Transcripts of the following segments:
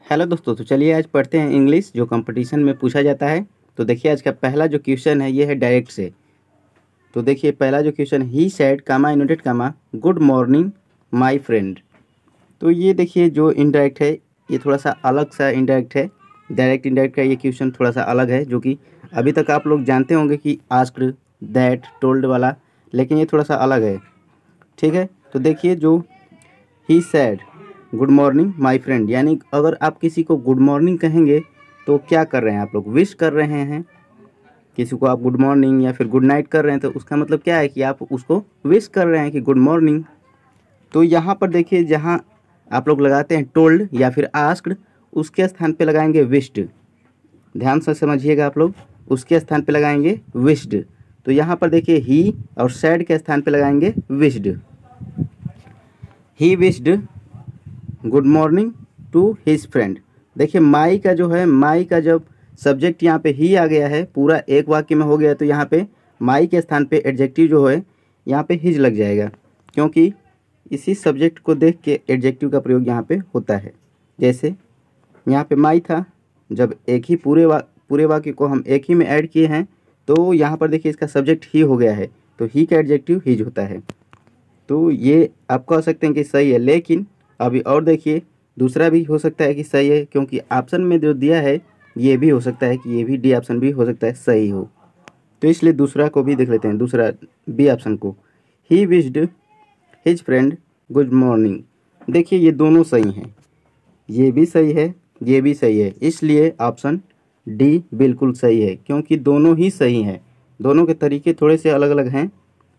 Hello दोस्तों, तो चलिए आज पढ़ते हैं इंग्लिश जो कंपटीशन में पूछा जाता है। तो देखिए आज का पहला जो क्वेश्चन है ये है डायरेक्ट से। तो देखिए पहला जो question, he said comma inverted comma good morning my friend. तो ये देखिए जो इनडायरेक्ट है ये थोड़ा सा अलग सा इनडायरेक्ट है। डायरेक्ट इनडायरेक्ट का ये क्वेश्चन थोड़ा सा अलग है, जो कि अभी तक आप लोग जानते होंगे कि आस्क्ड, दैट, टोल्ड वाला, लेकिन ये थोड़ा सा अलग है। ठीक है, तो देखिए जो he said good morning my friend, यानी अगर आप किसी को गुड मॉर्निंग कहेंगे तो क्या कर रहे हैं आप लोग, विश कर रहे हैं। किसी को आप गुड मॉर्निंग या फिर गुड नाइट कर रहे हैं तो उसका मतलब क्या है कि आप उसको विश कर रहे हैं कि गुड मॉर्निंग। तो यहाँ पर देखिए जहाँ आप लोग लगाते हैं टोल्ड या फिर आस्क्ड, उसके स्थान पे लगाएंगे विश्ड। ध्यान से समझिएगा आप लोग, उसके स्थान पे लगाएंगे विश्ड। तो यहाँ पर देखिए ही और सैड के स्थान पे लगाएंगे wished. He wished good morning to his friend. देखिए माई का जो है, माई का जब सब्जेक्ट यहाँ पे ही आ गया है, पूरा एक वाक्य में हो गया, तो यहाँ पे माई के स्थान पे एडजेक्टिव जो है यहाँ पे हिज लग जाएगा, क्योंकि इसी सब्जेक्ट को देख के एडजेक्टिव का प्रयोग यहाँ पे होता है। जैसे यहाँ पे माई था, जब एक ही पूरे वाक्य को हम एक ही में ऐड किए हैं तो यहाँ पर देखिए इसका सब्जेक्ट ही हो गया है, तो ही का एडजेक्टिव हिज होता है। तो ये आप कह सकते हैं कि सही है, लेकिन अभी और देखिए दूसरा भी हो सकता है कि सही है, क्योंकि ऑप्शन में जो दिया है ये भी हो सकता है कि ये भी डी ऑप्शन भी हो सकता है सही हो। तो इसलिए दूसरा को भी देख लेते हैं, दूसरा बी ऑप्शन को, he wished his friend good morning. देखिए ये दोनों सही हैं, ये भी सही है, ये भी सही है, इसलिए ऑप्शन डी बिल्कुल सही है, क्योंकि दोनों ही सही हैं। दोनों के तरीके थोड़े से अलग अलग हैं।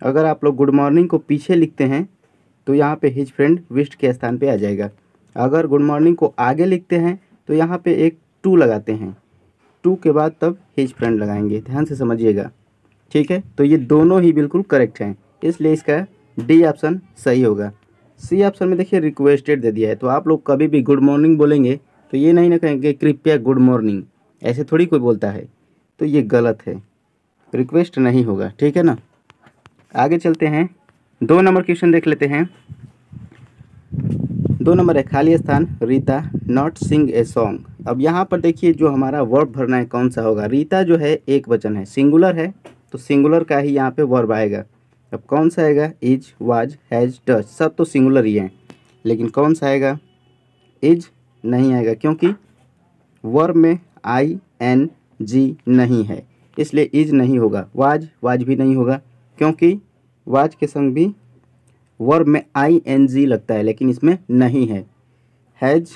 अगर आप लोग गुड मॉर्निंग को पीछे लिखते हैं तो यहाँ पे हिज फ्रेंड विश्ड के स्थान पे आ जाएगा। अगर गुड मॉर्निंग को आगे लिखते हैं तो यहाँ पे एक टू लगाते हैं, टू के बाद तब हिज फ्रेंड लगाएंगे। ध्यान से समझिएगा, ठीक है। तो ये दोनों ही बिल्कुल करेक्ट हैं, इसलिए इसका डी ऑप्शन सही होगा। सी ऑप्शन में देखिए रिक्वेस्टेड दे दिया है, तो आप लोग कभी भी गुड मॉर्निंग बोलेंगे तो ये नहीं ना कहेंगे कृपया गुड मॉर्निंग, ऐसे थोड़ी कोई बोलता है, तो ये गलत है, रिक्वेस्ट नहीं होगा, ठीक है ना। आगे चलते हैं, 2 नंबर क्वेश्चन देख लेते हैं। 2 नंबर है खाली स्थान Rita not sing a song. अब यहाँ पर देखिए जो हमारा वर्ब भरना है कौन सा होगा। रीता जो है एक वचन है, सिंगुलर है, तो सिंगुलर का ही यहाँ पे वर्ब आएगा। अब कौन सा आएगा, इज, वाज, हैज, डज, सब तो सिंगुलर ही हैं, लेकिन कौन सा आएगा, इज नहीं आएगा, क्योंकि वर्ब में आई एन जी नहीं है, इसलिए इज नहीं होगा। वाज, वाज भी नहीं होगा, क्योंकि वाज के संग भी वर्ब में आई एन जी लगता है, लेकिन इसमें नहीं है। हैज,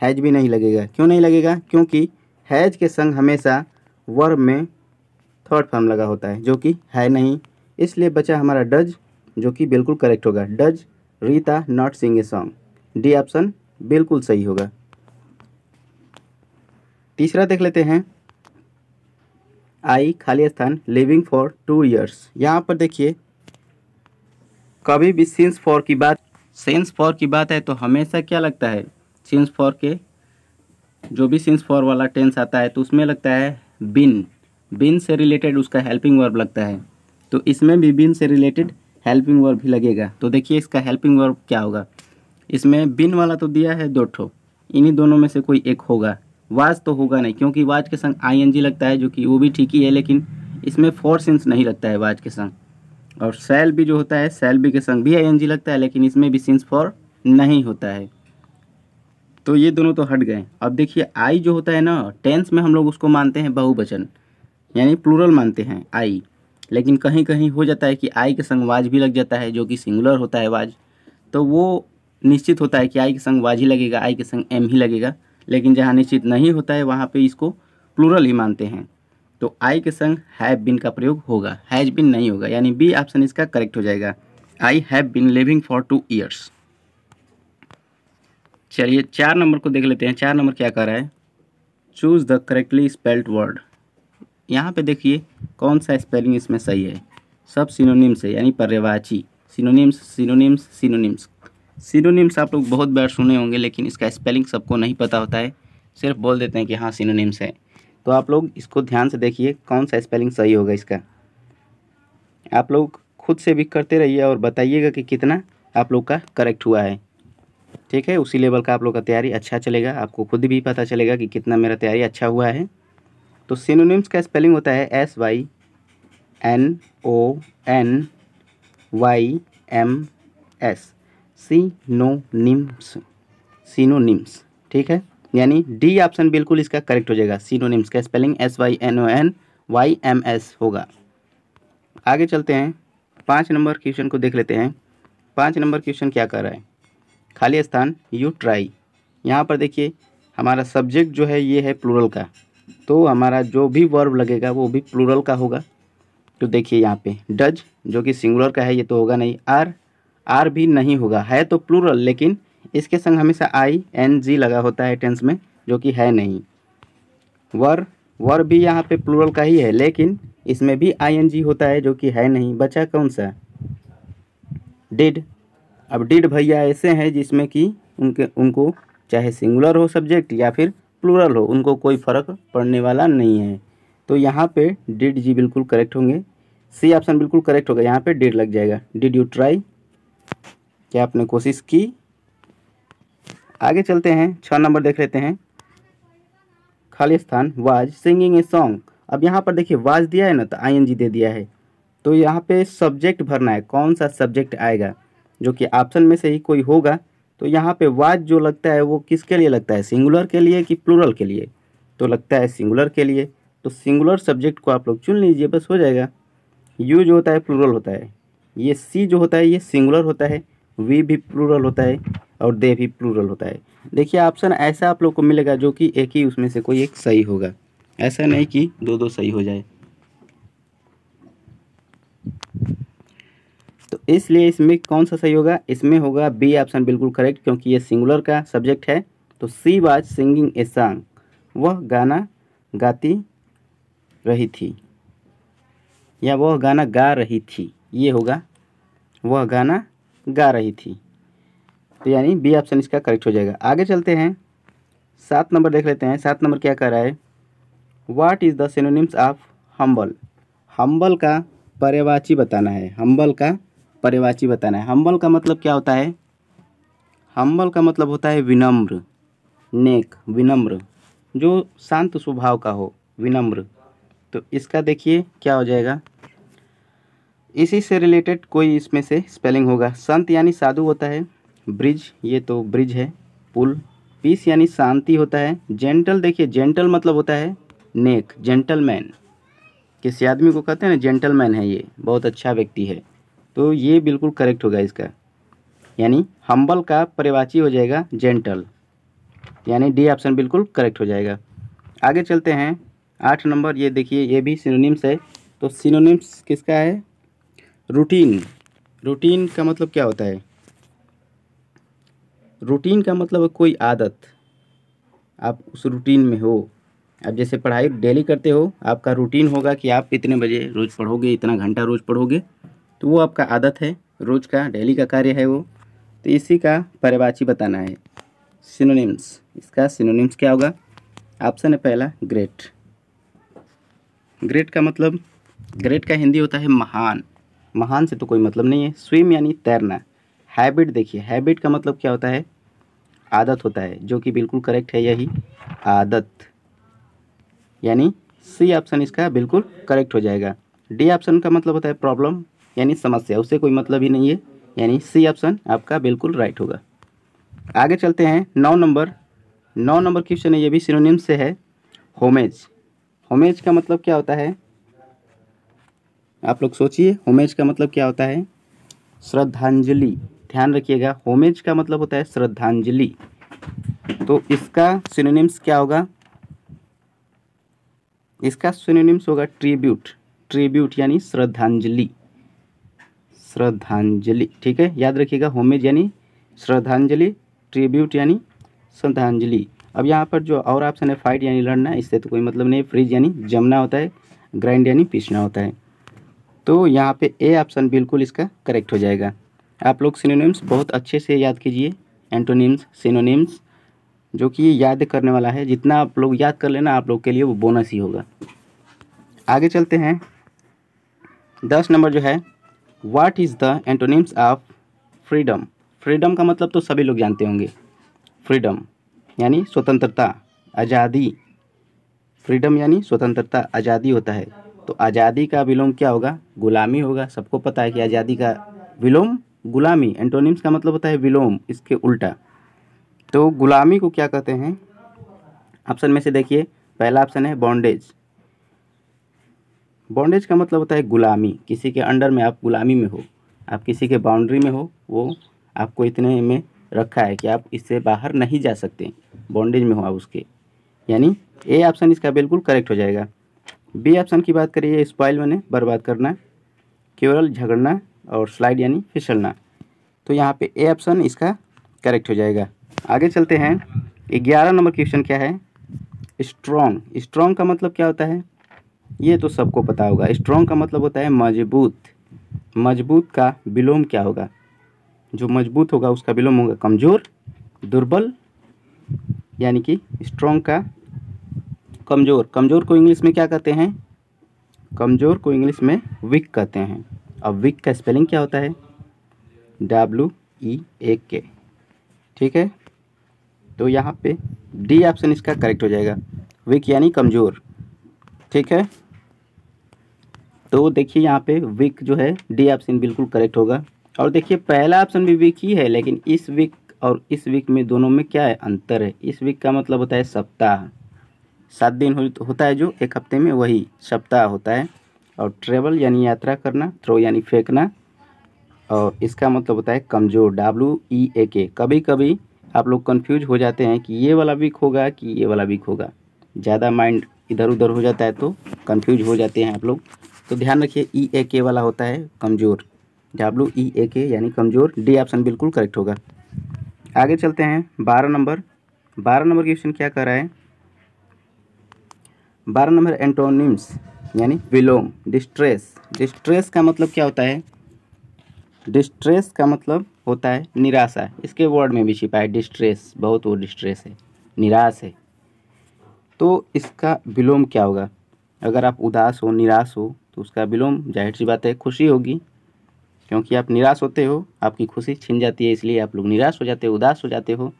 हैज भी नहीं लगेगा। क्यों नहीं लगेगा, क्योंकि हैज के संग हमेशा वर्ब में थर्ड फॉर्म लगा होता है, जो कि है नहीं। इसलिए बचा हमारा डज, जो कि बिल्कुल करेक्ट होगा। Does Rita not sing a song, D option बिल्कुल सही होगा। तीसरा देख लेते हैं, आई खाली स्थान लिविंग फॉर 2 ईयर्स। यहाँ पर देखिए कभी भी सिंस फॉर की बात है तो हमेशा क्या लगता है, सिंस फॉर के जो भी सिंस फॉर वाला टेंस आता है तो उसमें लगता है बिन, बिन से रिलेटेड उसका हेल्पिंग वर्ब लगता है, तो इसमें भी बिन से रिलेटेड हेल्पिंग वर्ब भी लगेगा। तो देखिए इसका हेल्पिंग वर्ब क्या होगा, इसमें बिन वाला तो दिया है 2 ठो, इन्हीं दोनों में से कोई एक होगा। वाज तो होगा नहीं, क्योंकि वाज के संग आईएनजी लगता है, जो कि वो भी ठीक ही है, लेकिन इसमें फॉर सिंस नहीं लगता है वाज के संग। और शैल भी जो होता है, शैल भी के संग भी आईएनजी लगता है, लेकिन इसमें भी सिंस फॉर नहीं होता है। तो ये दोनों तो हट गए। अब देखिए आई जो होता है ना, टेंस में हम लोग उसको मानते हैं बहुवचन, यानी प्लूरल मानते हैं आई, लेकिन कहीं कहीं हो जाता है कि आई के संग वाज भी लग जाता है, जो कि सिंगुलर होता है वाज, तो वो निश्चित होता है कि आई के संग वाज ही लगेगा, आई के संग एम ही लगेगा। लेकिन जहाँ निश्चित नहीं होता है वहाँ पे इसको प्लूरल ही मानते हैं, तो आई के संग हैव बिन का प्रयोग होगा, हैज बिन नहीं होगा, यानी बी ऑप्शन इसका करेक्ट हो जाएगा। I have been living for 2 years. चलिए 4 नंबर को देख लेते हैं। 4 नंबर क्या कर रहा है, choose the correctly spelled word. यहाँ पे देखिए कौन सा स्पेलिंग इसमें सही है। सब सिनोनिम्स है, यानी पर्यायवाची, सिनोनिम्स सिनोनिम्स सिनोनिम्स। सिनोनिम्स आप लोग बहुत बार सुने होंगे, लेकिन इसका स्पेलिंग सबको नहीं पता होता है, सिर्फ बोल देते हैं कि हाँ सिनोनिम्स है। तो आप लोग इसको ध्यान से देखिए कौन सा स्पेलिंग सही होगा इसका। आप लोग खुद से भी करते रहिए और बताइएगा कि कितना आप लोग का करेक्ट हुआ है। ठीक है, उसी लेवल का आप लोग का तैयारी अच्छा चलेगा, आपको खुद भी पता चलेगा कि कितना मेरा तैयारी अच्छा हुआ है। तो सिनोनिम्स का स्पेलिंग होता है SYNONYMS, सिनोनिम्स, सिनोनिम्स। ठीक है, यानी डी ऑप्शन बिल्कुल इसका करेक्ट हो जाएगा। सिनोनिम्स का स्पेलिंग SYNONYMS होगा। आगे चलते हैं, 5 नंबर क्वेश्चन को देख लेते हैं। 5 नंबर क्वेश्चन क्या कर रहा है, खाली स्थान यू ट्राई। यहाँ पर देखिए हमारा सब्जेक्ट जो है ये है प्लूरल का, तो हमारा जो भी वर्ब लगेगा वो भी प्लूरल का होगा। तो देखिए यहाँ पे डज जो कि सिंगुलर का है, ये तो होगा नहीं। आर भी नहीं होगा, है तो प्लूरल लेकिन इसके संग हमेशा ING लगा होता है टेंस में, जो कि है नहीं। वर भी यहाँ पे प्लूरल का ही है लेकिन इसमें भी ING होता है, जो कि है नहीं। बचा कौन सा, डिड। अब डिड भैया ऐसे हैं जिसमें कि उनको चाहे सिंगुलर हो सब्जेक्ट या फिर प्लूरल हो, उनको कोई फ़र्क पड़ने वाला नहीं है। तो यहाँ पे डिड जी बिल्कुल करेक्ट होंगे। सी ऑप्शन बिल्कुल करेक्ट होगा, यहाँ पे डिड लग जाएगा। डिड यू ट्राई, क्या आपने कोशिश की। आगे चलते हैं, 6 नंबर देख लेते हैं। खाली स्थान वाज सिंगिंग ए सॉन्ग। अब यहाँ पर देखिए वाज दिया है ना, तो ING दे दिया है, तो यहाँ पे सब्जेक्ट भरना है। कौन सा सब्जेक्ट आएगा, जो कि ऑप्शन में से ही कोई होगा। तो यहाँ पे वाज जो लगता है वो किसके लिए लगता है, सिंगुलर के लिए कि प्लूरल के लिए, तो लगता है सिंगुलर के लिए। तो सिंगुलर सब्जेक्ट को आप लोग चुन लीजिए, बस हो जाएगा। यू जो होता है प्लूरल होता है, ये सी जो होता है ये सिंगुलर होता है, वी भी प्लूरल होता है और दे भी प्लूरल होता है। देखिए ऑप्शन ऐसा आप लोग को मिलेगा जो कि एक ही उसमें से कोई एक सही होगा, ऐसा नहीं कि दो दो सही हो जाए। तो इसलिए इसमें कौन सा सही होगा, इसमें होगा बी ऑप्शन बिल्कुल करेक्ट, क्योंकि ये सिंगुलर का सब्जेक्ट है। तो she was singing a song, वह गाना गाती रही थी, या वह गाना गा रही थी, ये होगा वह गाना गा रही थी। तो यानी बी ऑप्शन इसका करेक्ट हो जाएगा। आगे चलते हैं, 7 नंबर देख लेते हैं। 7 नंबर क्या कह रहा है, what is the synonyms of humble. Humble का पर्यायवाची बताना है, हम्बल का पर्यायवाची बताना है। हम्बल का मतलब क्या होता है, हम्बल का मतलब होता है विनम्र, नेक, विनम्र, जो शांत स्वभाव का हो, विनम्र। तो इसका देखिए क्या हो जाएगा, इसी से रिलेटेड कोई इसमें से स्पेलिंग होगा। संत यानी साधु होता है, ब्रिज ये तो ब्रिज है, पुल। पीस यानी शांति होता है। जेंटल, देखिए जेंटल मतलब होता है नेक, जेंटलमैन, किसी आदमी को कहते हैं ना जेंटलमैन है, ये बहुत अच्छा व्यक्ति है। तो ये बिल्कुल करेक्ट होगा इसका, यानी हम्बल का पर्यायवाची हो जाएगा जेंटल, यानी डी ऑप्शन बिल्कुल करेक्ट हो जाएगा। आगे चलते हैं, 8 नंबर, ये देखिए ये भी सिनोनिम्स है। तो सिनोनिम्स किसका है, रूटीन। रूटीन का मतलब क्या होता है, रूटीन का मतलब कोई आदत, आप उस रूटीन में हो। आप जैसे पढ़ाई डेली करते हो, आपका रूटीन होगा कि आप इतने बजे रोज़ पढ़ोगे, इतना घंटा रोज़ पढ़ोगे, तो वो आपका आदत है, रोज़ का डेली का कार्य है वो। तो इसी का पर्यायवाची बताना है। सिनोनिम्स, इसका सिनोनिम्स क्या होगा, ऑप्शन है पहला ग्रेट। ग्रेट का मतलब, ग्रेट का हिंदी होता है महान, महान से तो कोई मतलब नहीं है। स्विम यानी तैरना। हैबिट, देखिए हैबिट का मतलब क्या होता है, आदत होता है, जो कि बिल्कुल करेक्ट है, यही आदत, यानी सी ऑप्शन इसका बिल्कुल करेक्ट हो जाएगा। डी ऑप्शन का मतलब होता है प्रॉब्लम, यानी समस्या, उससे कोई मतलब ही नहीं है, यानी सी ऑप्शन आपका बिल्कुल राइट होगा। आगे चलते हैं, 9 नंबर। 9 नंबर क्वेश्चन है, ये भी सिनोनिम से है। होमेज। होमेज का मतलब क्या होता है, आप लोग सोचिए, होमेज का मतलब क्या होता है, श्रद्धांजलि। ध्यान रखिएगा, होमेज का मतलब होता है श्रद्धांजलि। तो इसका सिनोनिम्स क्या होगा, इसका सिनोनिम्स होगा ट्रिब्यूट। ट्रिब्यूट यानी श्रद्धांजलि, श्रद्धांजलि, ठीक है, याद रखिएगा, होमेज यानी श्रद्धांजलि, ट्रिब्यूट यानी श्रद्धांजलि। अब यहाँ पर जो और ऑप्शन है, फाइट यानी लड़ना, इससे तो कोई मतलब नहीं। फ्रीज यानी जमना होता है, ग्राइंड यानी पीसना होता है। तो यहाँ पे ए ऑप्शन बिल्कुल इसका करेक्ट हो जाएगा। आप लोग सिनोनिम्स बहुत अच्छे से याद कीजिए, एंटोनिम्स, सिनोनिम्स, जो कि ये याद करने वाला है। जितना आप लोग याद कर लेना, आप लोग के लिए वो बोनस ही होगा। आगे चलते हैं, 10 नंबर जो है, what is the antonyms of freedom. Freedom का मतलब तो सभी लोग जानते होंगे। फ्रीडम यानी स्वतंत्रता, आज़ादी। फ्रीडम यानी स्वतंत्रता, आज़ादी होता है। तो आज़ादी का विलोम क्या होगा? गुलामी होगा। सबको पता है कि आज़ादी का विलोम गुलामी। एंटोनिम्स का मतलब होता है विलोम, इसके उल्टा। तो गुलामी को क्या कहते हैं? ऑप्शन में से देखिए, पहला ऑप्शन है बॉन्डेज। बॉन्डेज का मतलब होता है गुलामी, किसी के अंडर में आप गुलामी में हो, आप किसी के बाउंड्री में हो, वो आपको इतने में रखा है कि आप इससे बाहर नहीं जा सकते, बॉन्डेज में हो आप उसके, यानी ए ऑप्शन इसका बिल्कुल करेक्ट हो जाएगा। बी ऑप्शन की बात करिए, स्पॉइल मैंने बर्बाद करना, केवल झगड़ना और स्लाइड यानी फिसलना। तो यहाँ पे ए ऑप्शन इसका करेक्ट हो जाएगा। आगे चलते हैं। 11 नंबर क्वेश्चन क्या है? स्ट्रॉन्ग। स्ट्रॉन्ग का मतलब क्या होता है? ये तो सबको पता होगा। स्ट्रॉन्ग का मतलब होता है मजबूत। मजबूत का विलोम क्या होगा? जो मजबूत होगा उसका विलोम होगा कमज़ोर, दुर्बल, यानी कि स्ट्रॉन्ग का कमज़ोर। कमज़ोर को इंग्लिश में क्या कहते हैं? कमज़ोर को इंग्लिश में वीक कहते हैं। अब वीक का स्पेलिंग क्या होता है? WEAK। ठीक है, तो यहाँ पे डी ऑप्शन इसका करेक्ट हो जाएगा, वीक यानी कमज़ोर। ठीक है, तो देखिए यहाँ पे वीक जो है डी ऑप्शन बिल्कुल करेक्ट होगा। और देखिए पहला ऑप्शन भी वीक ही है, लेकिन इस वीक और इस वीक में दोनों में क्या है? अंतर है। इस वीक का मतलब होता है सप्ताह, 7 दिन होता है जो एक हफ्ते में, वही सप्ताह होता है। और ट्रेवल यानी यात्रा करना, थ्रो यानी फेंकना, और इसका मतलब होता है कमज़ोर, WEAK। कभी कभी आप लोग कंफ्यूज हो जाते हैं कि ये वाला वीक होगा कि ये वाला वीक होगा, ज़्यादा माइंड इधर उधर हो जाता है तो कंफ्यूज हो जाते हैं आप लोग। तो ध्यान रखिए, EAK वाला होता है कमज़ोर, WEAK यानी कमज़ोर। डी ऑप्शन बिल्कुल करेक्ट होगा। आगे चलते हैं। 12 नंबर क्वेश्चन क्या कर रहा है? 12 नंबर एंटोनिम्स यानी विलोम। डिस्ट्रेस। डिस्ट्रेस का मतलब क्या होता है? डिस्ट्रेस का मतलब होता है निराशा। इसके वर्ड में भी छिपा है डिस्ट्रेस, बहुत वो डिस्ट्रेस है, निराश है। तो इसका विलोम क्या होगा? अगर आप उदास हो, निराश हो, तो उसका विलोम जाहिर सी बात है खुशी होगी, क्योंकि आप निराश होते हो, आपकी खुशी छिन जाती है, इसलिए आप लोग निराश हो जाते हो, उदास हो जाते हो।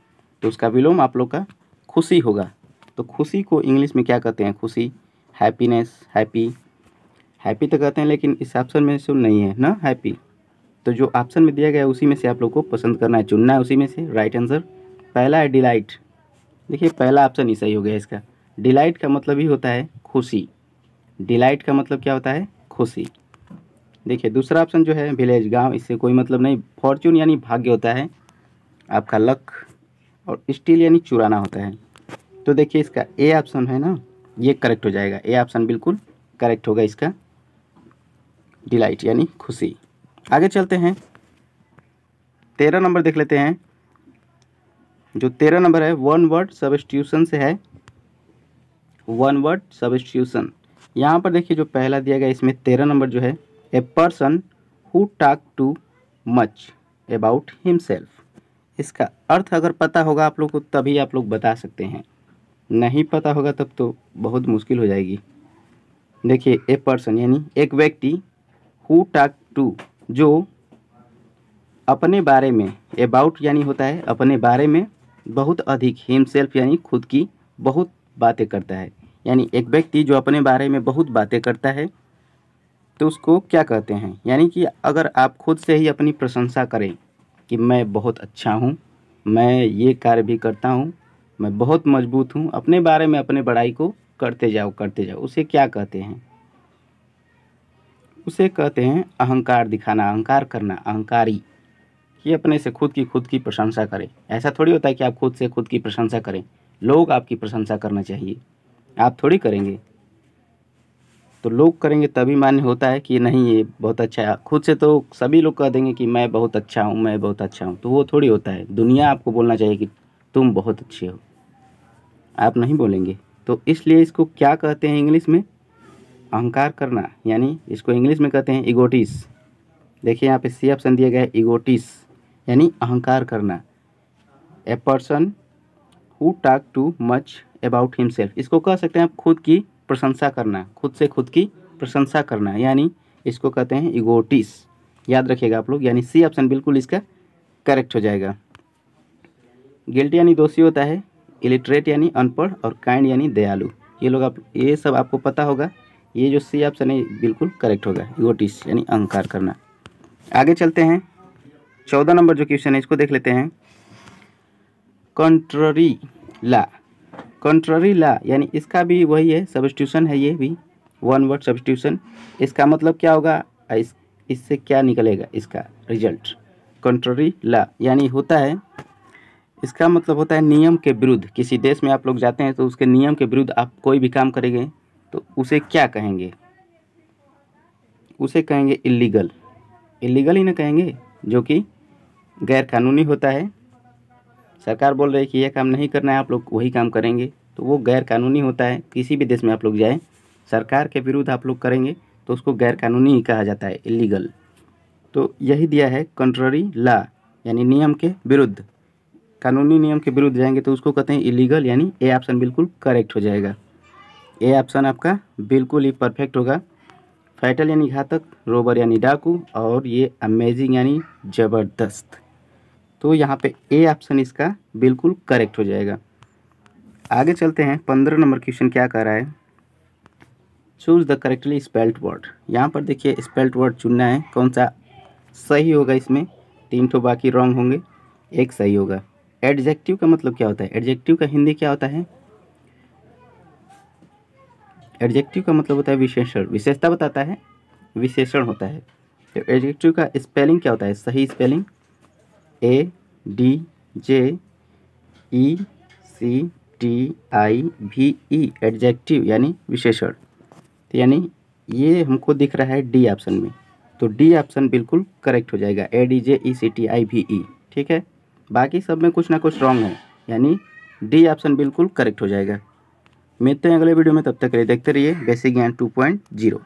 तो उसका विलोम आप लोग का खुशी होगा। तो खुशी को इंग्लिश में क्या कहते हैं? खुशी, हैप्पीनेस, हैप्पी। हैप्पी तो कहते हैं, लेकिन इस ऑप्शन में से नहीं है ना हैप्पी। तो जो ऑप्शन में दिया गया है उसी में से आप लोग को पसंद करना है, चुनना है उसी में से। राइट आंसर पहला है डिलाइट। देखिए पहला ऑप्शन ही सही हो गया इसका। डिलाइट का मतलब ही होता है खुशी। डिलाइट का मतलब क्या होता है? खुशी। देखिए दूसरा ऑप्शन जो है विलेज, गांव, इससे कोई मतलब नहीं। फॉर्चून यानी भाग्य होता है, आपका लक। और स्टील यानी चुराना होता है। तो देखिए इसका ए ऑप्शन है ना, ये करेक्ट हो जाएगा। ए ऑप्शन बिल्कुल करेक्ट होगा इसका, डिलाइट यानी खुशी। आगे चलते हैं। 13 नंबर देख लेते हैं। जो 13 नंबर है वन वर्ड सब्स्टिट्यूशन से है। One word substitution. यहाँ पर देखिए जो पहला दिया गया, इसमें 13 नंबर जो है, a person who talk too much about himself. इसका अर्थ अगर पता होगा आप लोग को तभी आप लोग बता सकते हैं, नहीं पता होगा तब तो बहुत मुश्किल हो जाएगी। देखिए ए पर्सन यानी एक व्यक्ति, हु टॉक टू जो अपने बारे में, अबाउट यानी होता है अपने बारे में, बहुत अधिक, हिमसेल्फ यानी खुद की बहुत बातें करता है। यानी एक व्यक्ति जो अपने बारे में बहुत बातें करता है तो उसको क्या कहते हैं? यानी कि अगर आप खुद से ही अपनी प्रशंसा करें कि मैं बहुत अच्छा हूँ, मैं ये कार्य भी करता हूँ, मैं बहुत मजबूत हूँ, अपने बारे में अपने बड़ाई को करते जाओ, उसे क्या कहते हैं? उसे कहते हैं अहंकार दिखाना, अहंकार करना, अहंकारी। कि अपने से खुद की प्रशंसा करें। ऐसा थोड़ी होता है कि आप खुद से खुद की प्रशंसा करें, लोग आपकी प्रशंसा करना चाहिए, आप थोड़ी करेंगे। तो लोग करेंगे तभी मान्य होता है कि नहीं ये बहुत अच्छा है। खुद से तो सभी लोग कह देंगे कि मैं बहुत अच्छा हूँ, मैं बहुत अच्छा हूँ, तो वो थोड़ी होता है। दुनिया आपको बोलना चाहिए कि तुम बहुत अच्छे हो, आप नहीं बोलेंगे। तो इसलिए इसको क्या कहते हैं इंग्लिश में? अहंकार करना, यानी इसको इंग्लिश में कहते हैं इगोटिस। देखिए यहाँ पे सी ऑप्शन दिया गया है, इगोटिस यानी अहंकार करना। A person who talk too much about himself, इसको कह सकते हैं आप खुद की प्रशंसा करना, खुद से खुद की प्रशंसा करना, यानी इसको कहते हैं इगोटिस। याद रखिएगा आप लोग, यानी सी ऑप्शन बिल्कुल इसका करेक्ट हो जाएगा। गिल्टी यानी दोषी होता है, इलिटरेट यानी अनपढ़, और काइंड यानी दयालु। ये सब आपको पता होगा। ये जो सी ऑप्शन है बिल्कुल करेक्ट होगा। इगोटिस्ट यानी अहंकार करना। आगे चलते हैं, 14 नंबर जो क्वेश्चन है इसको देख लेते हैं। कंट्ररी ला, कंट्ररी ला यानी इसका भी वही है, सब्स्टिट्यूशन है, ये भी वन वर्ड सब्स्टिट्यूशन। इसका मतलब क्या होगा, इससे क्या निकलेगा इसका रिजल्ट। कंट्ररी ला यानी होता है, इसका मतलब होता है नियम के विरुद्ध। किसी देश में आप लोग जाते हैं तो उसके नियम के विरुद्ध आप कोई भी काम करेंगे तो उसे क्या कहेंगे, उसे कहेंगे इल्लीगल। इल्लीगल ही ना कहेंगे, जो कि गैर कानूनी होता है। सरकार बोल रही है कि यह काम नहीं करना है, आप लोग वही काम करेंगे तो वो गैर कानूनी होता है। किसी भी देश में आप लोग जाएं, सरकार के विरुद्ध आप लोग करेंगे तो उसको गैर कानूनी ही कहा जाता है, इल्लीगल। तो यही दिया है कंट्ररी ला यानी नियम के विरुद्ध। कानूनी नियम के विरुद्ध जाएंगे तो उसको कहते हैं इलीगल, यानी ए ऑप्शन बिल्कुल करेक्ट हो जाएगा। ए ऑप्शन आपका बिल्कुल ही परफेक्ट होगा। फैटल यानी घातक, रोबर यानी डाकू, और ये अमेजिंग यानी ज़बरदस्त। तो यहाँ पे ए ऑप्शन इसका बिल्कुल करेक्ट हो जाएगा। आगे चलते हैं, 15 नंबर क्वेश्चन क्या कह रहा है, choose the correctly spelled word. यहाँ पर देखिए स्पेल्ड वर्ड चुनना है, कौन सा सही होगा। इसमें 3 ठो बाकी रॉन्ग होंगे, एक सही होगा। एडजेक्टिव का मतलब क्या होता है, एडजेक्टिव का हिंदी क्या होता है, एडजेक्टिव का मतलब होता है विशेषण, विशेषता बताता है, विशेषण होता है। तो एडजेक्टिव का स्पेलिंग क्या होता है, सही स्पेलिंग ADJECTIVE, एडजेक्टिव यानी विशेषण। तो यानी ये हमको दिख रहा है डी ऑप्शन में, तो डी ऑप्शन बिल्कुल करेक्ट हो जाएगा, ADJECTIVE। ठीक है, बाकी सब में कुछ ना कुछ रॉन्ग है, यानी डी ऑप्शन बिल्कुल करेक्ट हो जाएगा। मिलते हैं अगले वीडियो में, तब तक के लिए देखते रहिए बेसिक ज्ञान 2.0।